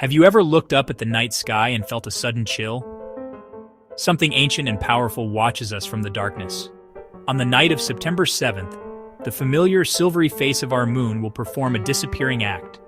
Have you ever looked up at the night sky and felt a sudden chill? Something ancient and powerful watches us from the darkness. On the night of September 7th, the familiar silvery face of our moon will perform a disappearing act.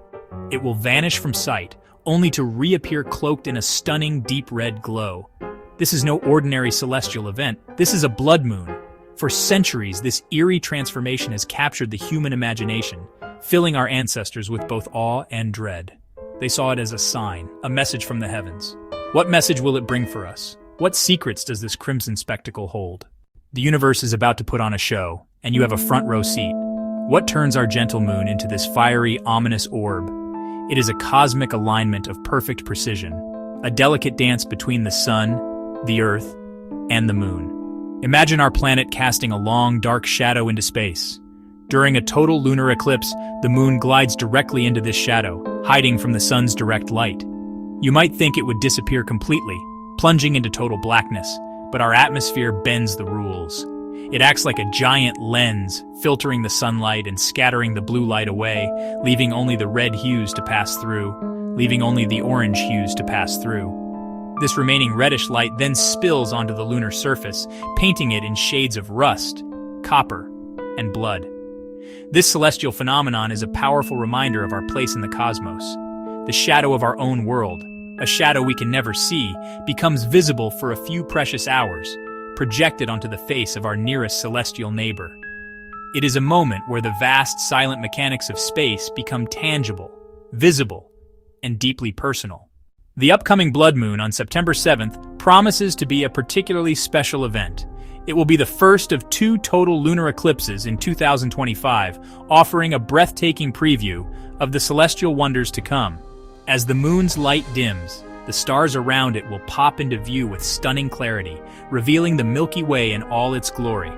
It will vanish from sight, only to reappear cloaked in a stunning deep red glow. This is no ordinary celestial event. This is a blood moon. For centuries, this eerie transformation has captured the human imagination, filling our ancestors with both awe and dread. They saw it as a sign, a message from the heavens. What message will it bring for us? What secrets does this crimson spectacle hold? The universe is about to put on a show, and you have a front row seat. What turns our gentle moon into this fiery, ominous orb? It is a cosmic alignment of perfect precision, a delicate dance between the sun, the earth, and the moon. Imagine our planet casting a long, dark shadow into space. During a total lunar eclipse, the moon glides directly into this shadow, hiding from the sun's direct light. You might think it would disappear completely, plunging into total blackness, but our atmosphere bends the rules. It acts like a giant lens, filtering the sunlight and scattering the blue light away, leaving only the red hues to pass through, leaving only the orange hues to pass through. This remaining reddish light then spills onto the lunar surface, painting it in shades of rust, copper, and blood. This celestial phenomenon is a powerful reminder of our place in the cosmos. The shadow of our own world, a shadow we can never see, becomes visible for a few precious hours, projected onto the face of our nearest celestial neighbor. It is a moment where the vast, silent mechanics of space become tangible, visible, and deeply personal. The upcoming blood moon on September 7th promises to be a particularly special event. It will be the first of 2 total lunar eclipses in 2025, offering a breathtaking preview of the celestial wonders to come. As the moon's light dims, the stars around it will pop into view with stunning clarity, revealing the Milky Way in all its glory.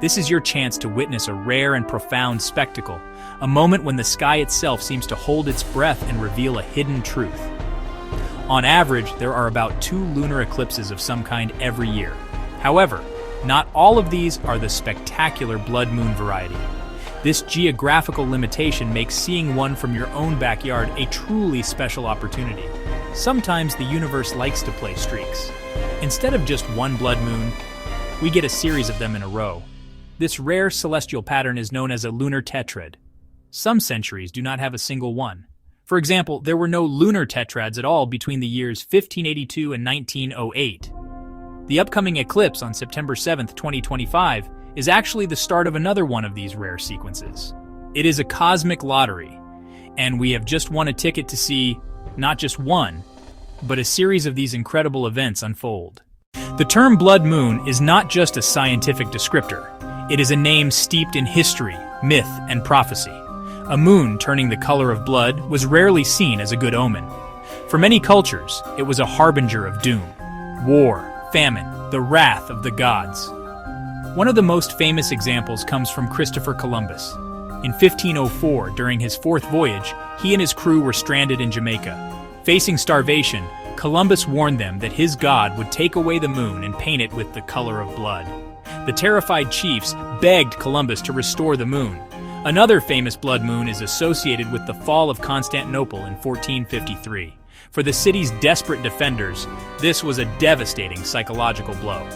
This is your chance to witness a rare and profound spectacle, a moment when the sky itself seems to hold its breath and reveal a hidden truth. On average, there are about 2 lunar eclipses of some kind every year. However, not all of these are the spectacular blood moon variety. This geographical limitation makes seeing one from your own backyard a truly special opportunity. Sometimes the universe likes to play streaks. Instead of just one blood moon, we get a series of them in a row. This rare celestial pattern is known as a lunar tetrad. Some centuries do not have a single one. For example, there were no lunar tetrads at all between the years 1582 and 1908. The upcoming eclipse on September 7th, 2025, is actually the start of another one of these rare sequences. It is a cosmic lottery, and we have just won a ticket to see not just one, but a series of these incredible events unfold. The term blood moon is not just a scientific descriptor. It is a name steeped in history, myth, and prophecy. A moon turning the color of blood was rarely seen as a good omen. For many cultures, it was a harbinger of doom, war, famine, the wrath of the gods. One of the most famous examples comes from Christopher Columbus. In 1504, during his 4th voyage, he and his crew were stranded in Jamaica. Facing starvation, Columbus warned them that his god would take away the moon and paint it with the color of blood. The terrified chiefs begged Columbus to restore the moon. Another famous blood moon is associated with the fall of Constantinople in 1453. For the city's desperate defenders, this was a devastating psychological blow.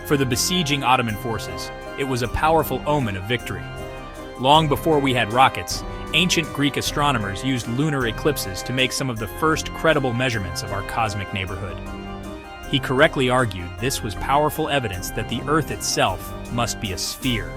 For the besieging Ottoman forces, it was a powerful omen of victory. Long before we had rockets, ancient Greek astronomers used lunar eclipses to make some of the first credible measurements of our cosmic neighborhood. He correctly argued this was powerful evidence that the Earth itself must be a sphere.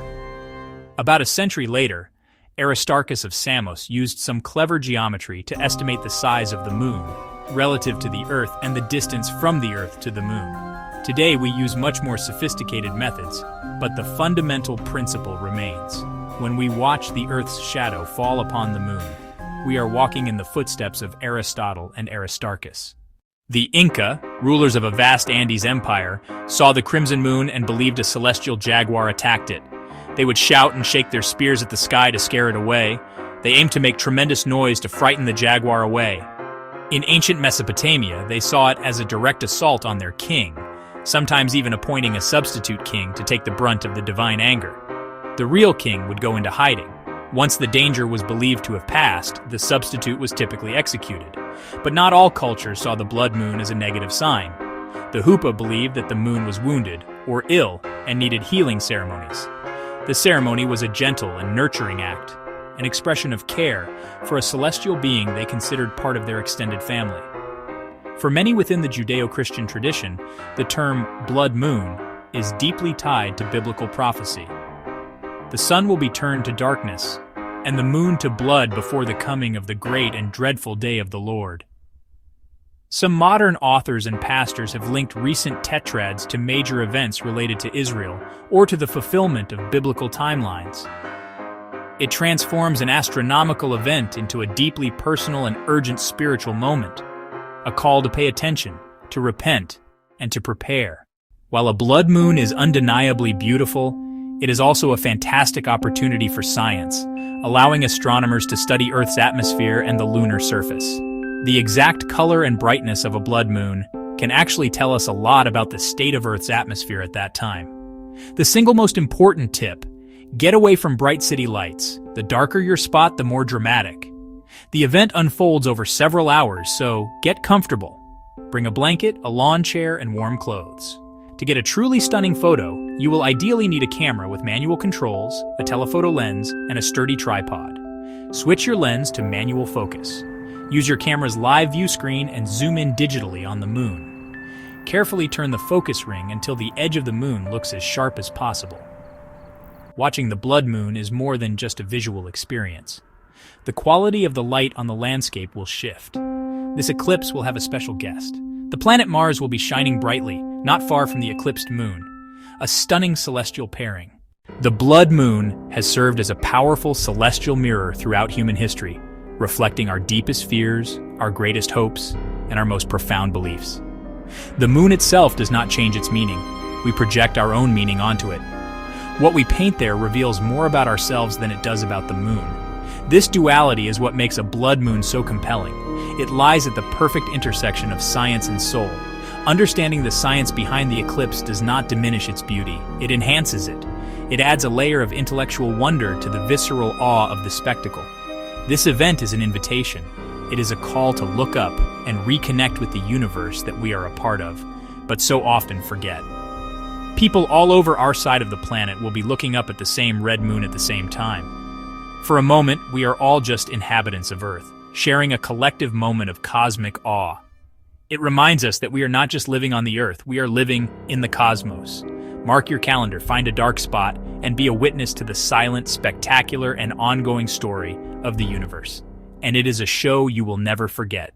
About a century later, Aristarchus of Samos used some clever geometry to estimate the size of the moon relative to the Earth and the distance from the Earth to the moon. Today we use much more sophisticated methods, but the fundamental principle remains. When we watch the Earth's shadow fall upon the moon, we are walking in the footsteps of Aristotle and Aristarchus. The Inca, rulers of a vast Andes empire, saw the crimson moon and believed a celestial jaguar attacked it. They would shout and shake their spears at the sky to scare it away. They aimed to make tremendous noise to frighten the jaguar away. In ancient Mesopotamia, they saw it as a direct assault on their king, sometimes even appointing a substitute king to take the brunt of the divine anger. The real king would go into hiding. Once the danger was believed to have passed, the substitute was typically executed. But not all cultures saw the blood moon as a negative sign. The Hupa believed that the moon was wounded or ill and needed healing ceremonies. The ceremony was a gentle and nurturing act, an expression of care for a celestial being they considered part of their extended family. For many within the Judeo-Christian tradition, the term blood moon is deeply tied to biblical prophecy. The sun will be turned to darkness, and the moon to blood before the coming of the great and dreadful day of the Lord. Some modern authors and pastors have linked recent tetrads to major events related to Israel or to the fulfillment of biblical timelines. It transforms an astronomical event into a deeply personal and urgent spiritual moment, a call to pay attention, to repent, and to prepare. While a blood moon is undeniably beautiful, it is also a fantastic opportunity for science, allowing astronomers to study Earth's atmosphere and the lunar surface. The exact color and brightness of a blood moon can actually tell us a lot about the state of Earth's atmosphere at that time. The single most important tip: get away from bright city lights. The darker your spot, the more dramatic. The event unfolds over several hours, so get comfortable. Bring a blanket, a lawn chair, and warm clothes. To get a truly stunning photo, you will ideally need a camera with manual controls, a telephoto lens, and a sturdy tripod. Switch your lens to manual focus. Use your camera's live view screen and zoom in digitally on the moon. Carefully turn the focus ring until the edge of the moon looks as sharp as possible. Watching the blood moon is more than just a visual experience. The quality of the light on the landscape will shift. This eclipse will have a special guest. The planet Mars will be shining brightly, not far from the eclipsed moon. A stunning celestial pairing. The blood moon has served as a powerful celestial mirror throughout human history, reflecting our deepest fears, our greatest hopes, and our most profound beliefs. The moon itself does not change its meaning. We project our own meaning onto it. What we paint there reveals more about ourselves than it does about the moon. This duality is what makes a blood moon so compelling. It lies at the perfect intersection of science and soul. Understanding the science behind the eclipse does not diminish its beauty. It enhances it. It adds a layer of intellectual wonder to the visceral awe of the spectacle. This event is an invitation. It is a call to look up and reconnect with the universe that we are a part of, but so often forget. People all over our side of the planet will be looking up at the same red moon at the same time. For a moment, we are all just inhabitants of Earth, sharing a collective moment of cosmic awe. It reminds us that we are not just living on the Earth, we are living in the cosmos. Mark your calendar, find a dark spot, and be a witness to the silent, spectacular, and ongoing story of the universe. And it is a show you will never forget.